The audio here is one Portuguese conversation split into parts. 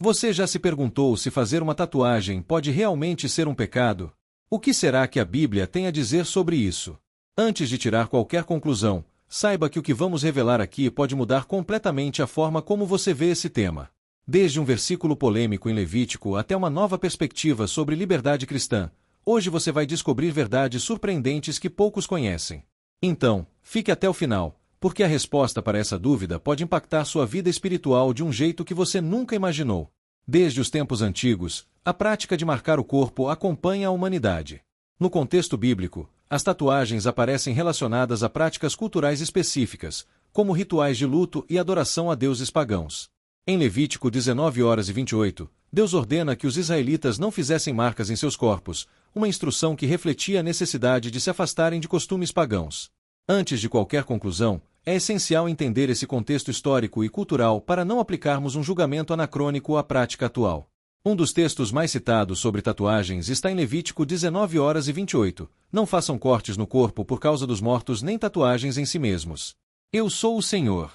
Você já se perguntou se fazer uma tatuagem pode realmente ser um pecado? O que será que a Bíblia tem a dizer sobre isso? Antes de tirar qualquer conclusão, saiba que o que vamos revelar aqui pode mudar completamente a forma como você vê esse tema. Desde um versículo polêmico em Levítico até uma nova perspectiva sobre liberdade cristã, hoje você vai descobrir verdades surpreendentes que poucos conhecem. Então, fique até o final, porque a resposta para essa dúvida pode impactar sua vida espiritual de um jeito que você nunca imaginou. Desde os tempos antigos, a prática de marcar o corpo acompanha a humanidade. No contexto bíblico, as tatuagens aparecem relacionadas a práticas culturais específicas, como rituais de luto e adoração a deuses pagãos. Em Levítico 19:28, Deus ordena que os israelitas não fizessem marcas em seus corpos, uma instrução que refletia a necessidade de se afastarem de costumes pagãos. Antes de qualquer conclusão, é essencial entender esse contexto histórico e cultural para não aplicarmos um julgamento anacrônico à prática atual. Um dos textos mais citados sobre tatuagens está em Levítico 19:28. Não façam cortes no corpo por causa dos mortos nem tatuagens em si mesmos. Eu sou o Senhor.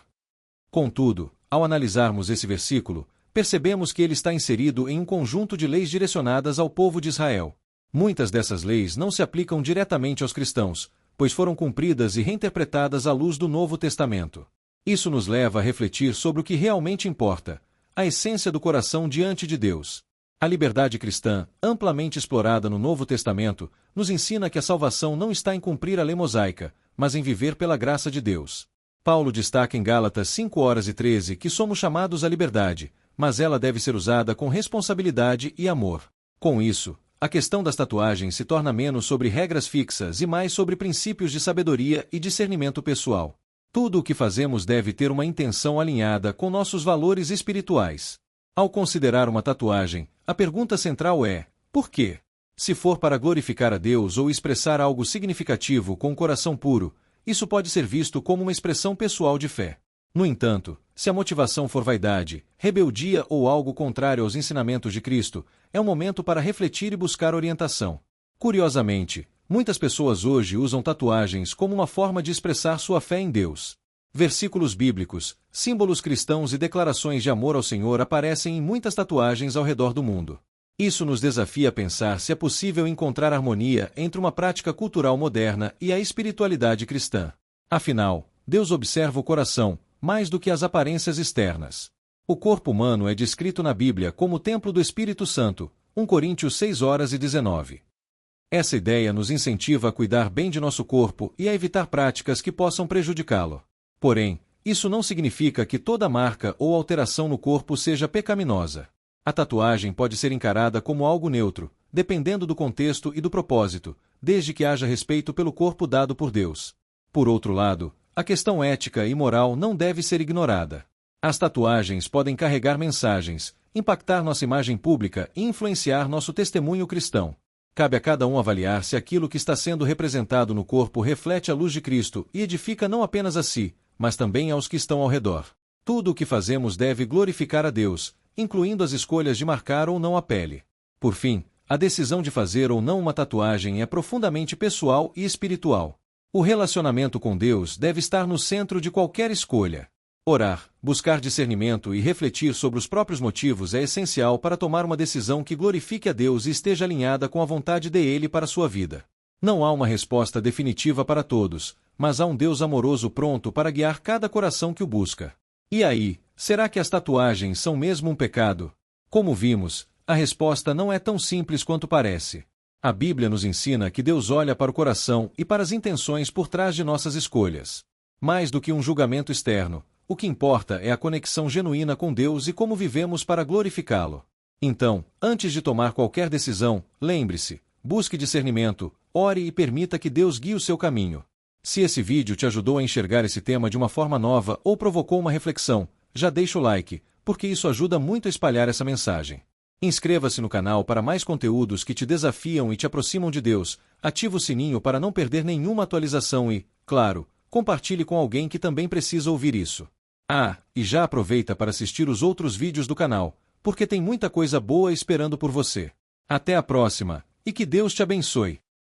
Contudo, ao analisarmos esse versículo, percebemos que ele está inserido em um conjunto de leis direcionadas ao povo de Israel. Muitas dessas leis não se aplicam diretamente aos cristãos, pois foram cumpridas e reinterpretadas à luz do Novo Testamento. Isso nos leva a refletir sobre o que realmente importa, a essência do coração diante de Deus. A liberdade cristã, amplamente explorada no Novo Testamento, nos ensina que a salvação não está em cumprir a lei mosaica, mas em viver pela graça de Deus. Paulo destaca em Gálatas 5:13 que somos chamados à liberdade, mas ela deve ser usada com responsabilidade e amor. Com isso, a questão das tatuagens se torna menos sobre regras fixas e mais sobre princípios de sabedoria e discernimento pessoal. Tudo o que fazemos deve ter uma intenção alinhada com nossos valores espirituais. Ao considerar uma tatuagem, a pergunta central é: por quê? Se for para glorificar a Deus ou expressar algo significativo com o coração puro, isso pode ser visto como uma expressão pessoal de fé. No entanto, se a motivação for vaidade, rebeldia ou algo contrário aos ensinamentos de Cristo, é um momento para refletir e buscar orientação. Curiosamente, muitas pessoas hoje usam tatuagens como uma forma de expressar sua fé em Deus. Versículos bíblicos, símbolos cristãos e declarações de amor ao Senhor aparecem em muitas tatuagens ao redor do mundo. Isso nos desafia a pensar se é possível encontrar harmonia entre uma prática cultural moderna e a espiritualidade cristã. Afinal, Deus observa o coração, mais do que as aparências externas. O corpo humano é descrito na Bíblia como o templo do Espírito Santo, 1 Coríntios 6:19. Essa ideia nos incentiva a cuidar bem de nosso corpo e a evitar práticas que possam prejudicá-lo. Porém, isso não significa que toda marca ou alteração no corpo seja pecaminosa. A tatuagem pode ser encarada como algo neutro, dependendo do contexto e do propósito, desde que haja respeito pelo corpo dado por Deus. Por outro lado, a questão ética e moral não deve ser ignorada. As tatuagens podem carregar mensagens, impactar nossa imagem pública e influenciar nosso testemunho cristão. Cabe a cada um avaliar se aquilo que está sendo representado no corpo reflete a luz de Cristo e edifica não apenas a si, mas também aos que estão ao redor. Tudo o que fazemos deve glorificar a Deus, incluindo as escolhas de marcar ou não a pele. Por fim, a decisão de fazer ou não uma tatuagem é profundamente pessoal e espiritual. O relacionamento com Deus deve estar no centro de qualquer escolha. Orar, buscar discernimento e refletir sobre os próprios motivos é essencial para tomar uma decisão que glorifique a Deus e esteja alinhada com a vontade dele para a sua vida. Não há uma resposta definitiva para todos, mas há um Deus amoroso pronto para guiar cada coração que o busca. E aí, será que as tatuagens são mesmo um pecado? Como vimos, a resposta não é tão simples quanto parece. A Bíblia nos ensina que Deus olha para o coração e para as intenções por trás de nossas escolhas. Mais do que um julgamento externo, o que importa é a conexão genuína com Deus e como vivemos para glorificá-lo. Então, antes de tomar qualquer decisão, lembre-se, busque discernimento, ore e permita que Deus guie o seu caminho. Se esse vídeo te ajudou a enxergar esse tema de uma forma nova ou provocou uma reflexão, já deixa o like, porque isso ajuda muito a espalhar essa mensagem. Inscreva-se no canal para mais conteúdos que te desafiam e te aproximam de Deus, ativa o sininho para não perder nenhuma atualização e, claro, compartilhe com alguém que também precisa ouvir isso. E já aproveita para assistir os outros vídeos do canal, porque tem muita coisa boa esperando por você. Até a próxima, e que Deus te abençoe.